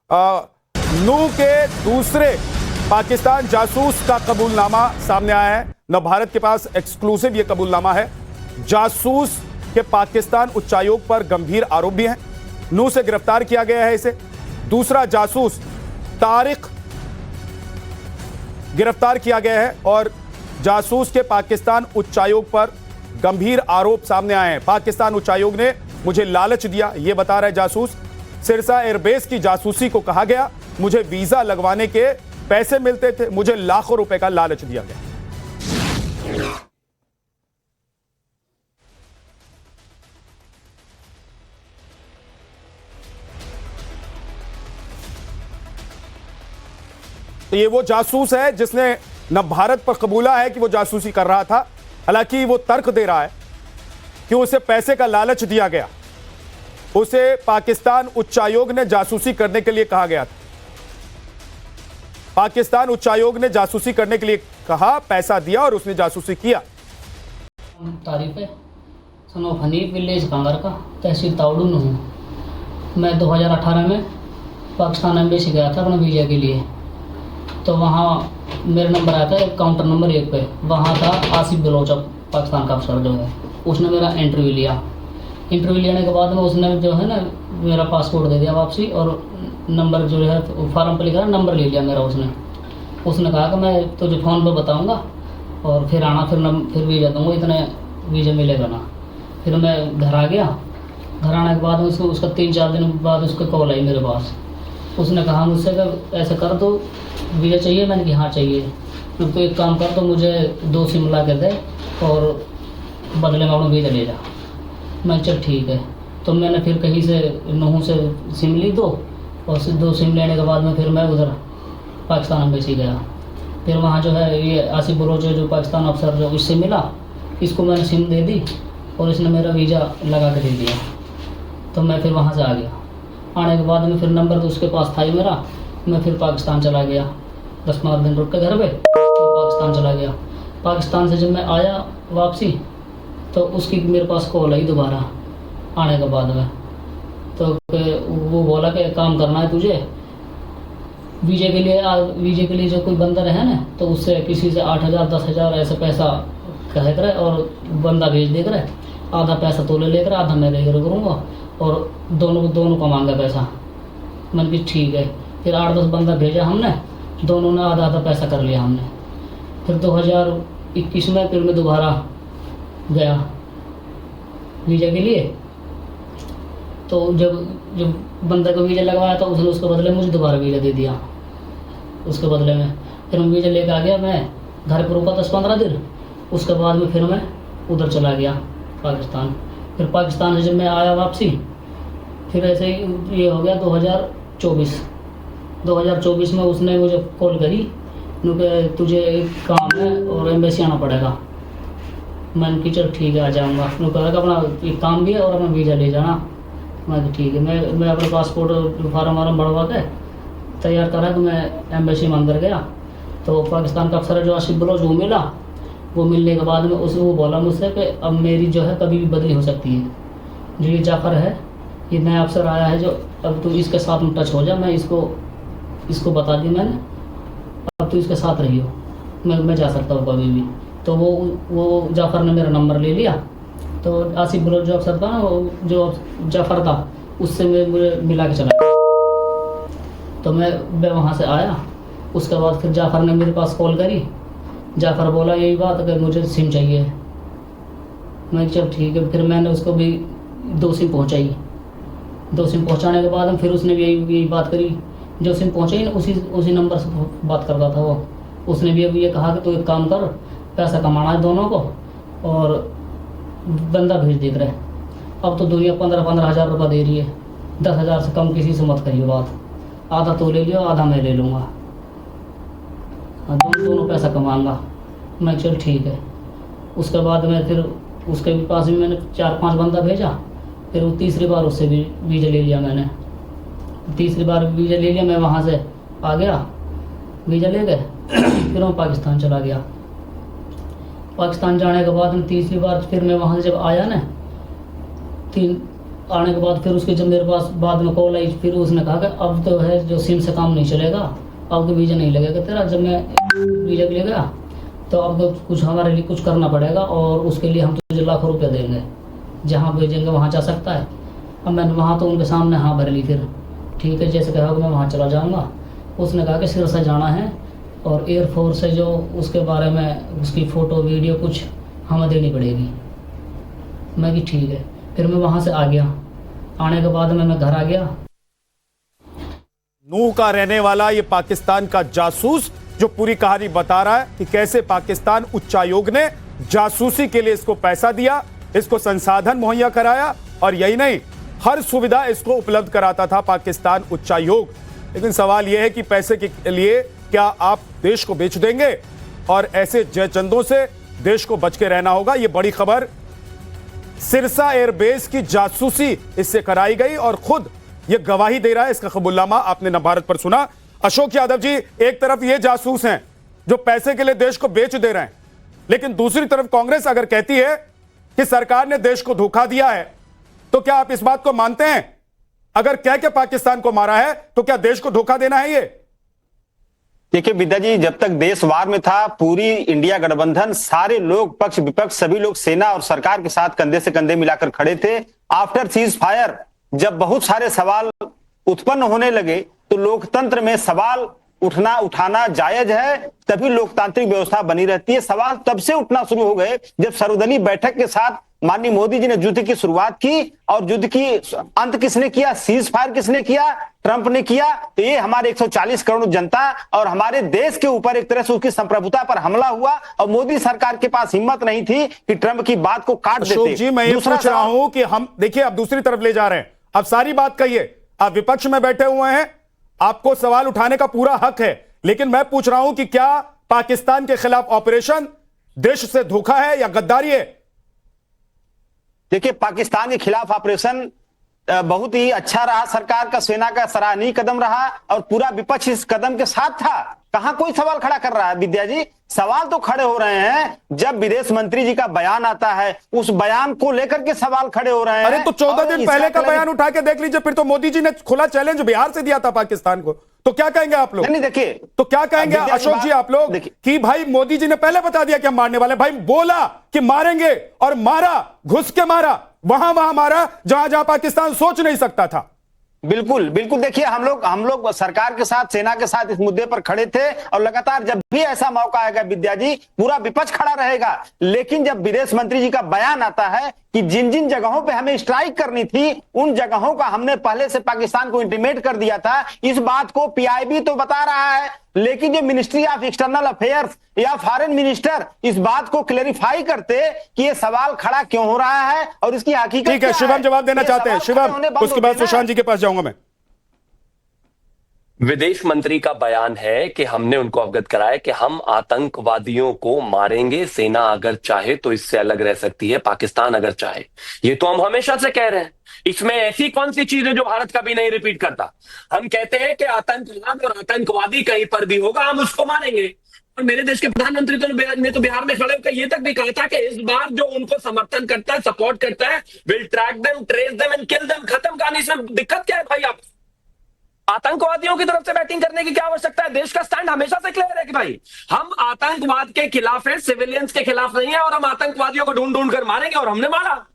नूह के दूसरे पाकिस्तान जासूस का कबूलनामा सामने आया है। न भारत के पास एक्सक्लूसिव यह कबूलनामा है। जासूस के पाकिस्तान उच्चायोग पर गंभीर आरोप भी हैं। नूह से गिरफ्तार किया गया है इसे। दूसरा जासूस तारिक गिरफ्तार किया गया है और जासूस के पाकिस्तान उच्चायोग पर गंभीर आरोप सामने आए हैं। पाकिस्तान उच्चायोग ने मुझे लालच दिया, यह बता रहा है जासूस। सिरसा एयरबेस की जासूसी को कहा गया, मुझे वीजा लगवाने के पैसे मिलते थे, मुझे लाखों रुपए का लालच दिया गया। तो ये वो जासूस है जिसने न भारत पर कबूला है कि वो जासूसी कर रहा था, हालांकि वो तर्क दे रहा है कि उसे पैसे का लालच दिया गया। उसे पाकिस्तान उच्चायोग ने जासूसी करने के लिए कहा गया था। पाकिस्तान उच्चायोग ने जासूसी करने के लिए कहा, पैसा दिया और उसने जासूसी किया। तारीफ है son of Hanif village Kanger का, तहसील तावड़ू में हूँ। मैं 2018 में पाकिस्तान एम्बेसी गया था अपने वीज़ा के लिए। तो वहाँ मेरा नंबर आया था काउंटर नंबर 1 पे। वहाँ था आसिफ बलोच, पाकिस्तान का अफसर जो है, उसने मेरा इंटरव्यू लिया। इंटरव्यू लेने के बाद में उसने जो है ना मेरा पासपोर्ट दे दिया वापसी, और नंबर जो है फॉर्म पर लिखा है नंबर ले लिया मेरा उसने कहा कि मैं तुझे फ़ोन पर बताऊंगा और फिर आना, फिर वीज़ा दूंगा, इतने वीज़ा मिलेगा ना। फिर मैं घर आ गया। घर आने के बाद उसका 3-4 दिन बाद उसका कॉल आई मेरे पास। उसने कहा मुझसे कि ऐसे कर दो, वीज़ा चाहिए। मैंने कहा हाँ चाहिए। तो एक काम कर, तो मुझे 2 सिम ला के दे और बदले में अपना वीज़ा ले जा। मैं चल ठीक है। तो मैंने फिर कहीं से नूह से सिम ली 2, और 2 सिम लेने के बाद में फिर मैं उधर पाकिस्तान एम्बेसी गया। फिर वहाँ जो है ये आसिफ बलोच जो पाकिस्तान अफसर जो इससे मिला, इसको मैंने सिम दे दी और इसने मेरा वीज़ा लगा के दे दिया। तो मैं फिर वहाँ से आ गया। आने के बाद में फिर नंबर तो उसके पास था ही मेरा। मैं फिर पाकिस्तान चला गया, 10-15 दिन रुक के घर पे, तो पाकिस्तान चला गया। पाकिस्तान से जब मैं आया वापसी, तो उसकी मेरे पास कॉल आई दोबारा आने के बाद में। तो वो बोला कि काम करना है तुझे, वीज़े के लिए जो कोई बंदा रहे ना, तो उससे किसी से 8,000 10,000 ऐसे पैसा कहे करे और बंदा भेज दे करे। आधा पैसा तो ले कर, आधा मैं ले करूँगा, और दोनों का मांगा पैसा। मैंने भी ठीक है। फिर 8-10 बंदा भेजा हमने, दोनों ने आधा पैसा कर लिया हमने। फिर 2021 में फिर मैं दोबारा गया वीज़ा के लिए। तो जब बंदा को वीज़ा लगवाया तो उसने उसके बदले मुझे दोबारा वीज़ा दे दिया। उसके बदले में फिर मैं वीज़ा लेकर आ गया। मैं घर पर रुका 10-15 दिन। उसके बाद में फिर मैं उधर चला गया पाकिस्तान। फिर पाकिस्तान से जब मैं आया वापसी, फिर ऐसे ही ये हो गया 2024 में उसने मुझे कॉल करी कि तुझे एक काम है और एम्बेसी आना पड़ेगा। मैंने कि चल ठीक है आ जाऊँगा। उसने कहा कि अपना एक काम भी है और अपना वीज़ा ले जाना। मैं ठीक है। मैं अपने पासपोर्ट फार्म बढ़वा के तैयार करा कि मैं एम्बेसी में अंदर गया। तो पाकिस्तान का अफसर जो आसिफ बलोच वो मिला। वो मिलने के बाद में वो बोला मुझसे कि अब मेरी जो है कभी भी बदली हो सकती है। जो ये जाफ़र है, ये नया अफसर आया है, जो अब तू इसके साथ में टच हो जा। मैं इसको बता दी मैंने, अब तू इसके साथ रही हो, मैं जा सकता हूँ कभी भी। तो वो जाफ़र ने मेरा नंबर ले लिया। तो आसिफ बलोच जो अफसर था ना, वो जो जाफ़र था, उससे मुझे मिला के चला। तो मैं वहाँ से आया। उसके बाद फिर जाफ़र ने मेरे पास कॉल करी। जाफ़र बोला यही बात कि मुझे सिम चाहिए। मैं चल ठीक है। फिर मैंने उसको भी 2 सिम पहुँचाई। 2 सिम पहुँचाने के बाद फिर उसने भी यही बात करी। जो सिम पहुँचाई ना, उसी नंबर से बात करता था वो। उसने भी अभी ये कहा कि तू एक काम कर, पैसा कमाना है दोनों को और बंदा भेज देख रहे। अब तो दुनिया 15-15 हज़ार रुपये दे रही है। 10,000 से कम किसी से मत करिए बात। आधा तो ले लियो, आधा मैं ले लूँगा, दोनों पैसा कमाऊँगा। मैं चल ठीक है। उसके बाद में फिर उसके पास भी मैंने 4-5 बंदा भेजा। फिर वो तीसरी बार उससे भी वीज़ा ले लिया मैंने। तीसरी बार वीज़ा ले लिया, मैं वहाँ से आ गया, वीज़ा ले गए। फिर मैं पाकिस्तान चला गया। पाकिस्तान जाने के बाद में तीसरी बार फिर मैं वहाँ से जब आया ना, आने के बाद फिर उसके जब मेरे पास बाद में कॉल आई, फिर उसने कहा कि अब तो है जो सिम से काम नहीं चलेगा, अब तो वीज़ा नहीं लगेगा तेरा। जब मैं वीज़ा के लिए गया तो अब तो कुछ हमारे लिए कुछ करना पड़ेगा और उसके लिए हम तुझे लाखों रुपये देंगे, जहाँ भेजेंगे वहाँ जा सकता है। अब मैंने वहाँ तो उनके सामने हाँ भर ली, फिर ठीक है जैसे कहा मैं वहाँ चला जाऊँगा। उसने कहा कि सिरसा जाना है और एयरफोर्स से जो उसके बारे में उसकी फ़ोटो वीडियो कुछ हमें देनी पड़ेगी। मैं कि ठीक है, फिर मैं वहाँ से आ गया। आने के बाद में मैं घर आ गया। नूह का रहने वाला ये पाकिस्तान का जासूस जो पूरी कहानी बता रहा है कि कैसे पाकिस्तान उच्चायोग ने जासूसी के लिए इसको पैसा दिया, इसको संसाधन मुहैया कराया और यही नहीं हर सुविधा इसको उपलब्ध कराता था पाकिस्तान उच्चायोग। लेकिन सवाल यह है कि पैसे के लिए क्या आप देश को बेच देंगे और ऐसे जयचंदों से देश को बच के रहना होगा। यह बड़ी खबर सिरसा एयरबेस की जासूसी इससे कराई गई और खुद यह गवाही दे रहा है। इसका कबूलनामा आपने नवभारत पर सुना। अशोक यादव जी, एक तरफ ये जासूस हैं जो पैसे के लिए देश को बेच दे रहे हैं, लेकिन दूसरी तरफ कांग्रेस अगर कहती है कि सरकार ने देश को धोखा दिया है, तो क्या आप इस बात को मानते हैं? अगर कह के पाकिस्तान को मारा है तो क्या देश को धोखा देना है ये? देखिए विद्या जी, जब तक देश वार में था पूरी इंडिया गठबंधन, सारे लोग पक्ष विपक्ष सभी लोग सेना और सरकार के साथ कंधे से कंधे मिलाकर खड़े थे। आफ्टर सीज फायर जब बहुत सारे सवाल उत्पन्न होने लगे तो लोकतंत्र में सवाल उठाना जायज है, तभी लोकतांत्रिक व्यवस्था बनी रहती है। सवाल तब से उठना शुरू हो गए जब सर्वदलीय बैठक के साथ माननीय मोदी जी ने युद्ध की शुरुआत की। और युद्ध की अंत किसने किया? सीज फायर किसने किया? ट्रंप ने किया। तो ये हमारे 140 करोड़ जनता और हमारे देश के ऊपर एक तरह से उसकी संप्रभुता पर हमला हुआ और मोदी सरकार के पास हिम्मत नहीं थी कि ट्रंप की बात को काट देते। जी, मैं ये पूछ रहा हूं कि हम देखिए अब दूसरी तरफ ले जा रहे हैं। अब सारी बात कहिए, आप विपक्ष में बैठे हुए हैं, आपको सवाल उठाने का पूरा हक है, लेकिन मैं पूछ रहा हूं कि क्या पाकिस्तान के खिलाफ ऑपरेशन देश से धोखा है या गद्दारी है? देखिए, पाकिस्तान के खिलाफ ऑपरेशन बहुत ही अच्छा रहा, सरकार का सेना का सराहनीय कदम रहा और पूरा विपक्ष इस कदम के साथ था। कहां कोई सवाल खड़ा कर रहा है विद्या जी? सवाल तो खड़े हो रहे हैं जब विदेश मंत्री जी का बयान आता है, उस बयान को लेकर के सवाल खड़े हो रहे हैं। अरे तो 14 दिन पहले का बयान उठा के देख लीजिए, फिर तो मोदी जी ने खुला चैलेंज बिहार से दिया था पाकिस्तान को। तो क्या कहेंगे आप लोग? नहीं देखिए, तो क्या कहेंगे अशोक जी आप लोग कि भाई मोदी जी ने पहले बता दिया कि हम मारने वाले, भाई बोला कि मारेंगे और मारा, घुस के मारा, वहां मारा जहां जहां पाकिस्तान सोच नहीं सकता था। बिल्कुल बिल्कुल। देखिए, हम लोग सरकार के साथ सेना के साथ इस मुद्दे पर खड़े थे और लगातार जब भी ऐसा मौका आएगा विद्या जी, पूरा विपक्ष खड़ा रहेगा। लेकिन जब विदेश मंत्री जी का बयान आता है कि जिन जिन जगहों पे हमें स्ट्राइक करनी थी उन जगहों का हमने पहले से पाकिस्तान को इंटीमेट कर दिया था, इस बात को पीआईबी तो बता रहा है, लेकिन जो मिनिस्ट्री ऑफ एक्सटर्नल अफेयर्स या फॉरेन मिनिस्टर इस बात को क्लेरिफाई करते कि ये सवाल खड़ा क्यों हो रहा है और इसकी हकीकत ठीक है, शिवम जवाब देना चाहते हैं। शिवम, उसके बाद सुशांत जी के पास जाऊंगा मैं। विदेश मंत्री का बयान है कि हमने उनको अवगत कराया कि हम आतंकवादियों को मारेंगे, सेना अगर चाहे तो इससे अलग रह सकती है, पाकिस्तान अगर चाहे। ये तो हम हमेशा से कह रहे हैं, इसमें ऐसी कौन सी चीज है जो भारत कभी नहीं रिपीट करता। हम कहते हैं कि आतंकवाद और आतंकवादी कहीं पर भी होगा हम उसको मारेंगे। और मेरे देश के प्रधानमंत्री ने तो बिहार में खड़े होकर ये तक भी कहा था कि इस बार जो उनको समर्थन करता है, सपोर्ट करता है, will track them, trace them and kill them. खत्म कहानी। इसमें दिक्कत क्या है भाई? आप आतंकवादियों की तरफ से बैटिंग करने की क्या आवश्यकता है? देश का स्टैंड हमेशा से क्लियर है कि भाई हम आतंकवाद के खिलाफ हैं, सिविलियंस के खिलाफ नहीं है, और हम आतंकवादियों को ढूंढ ढूंढ कर मारेंगे और हमने मारा।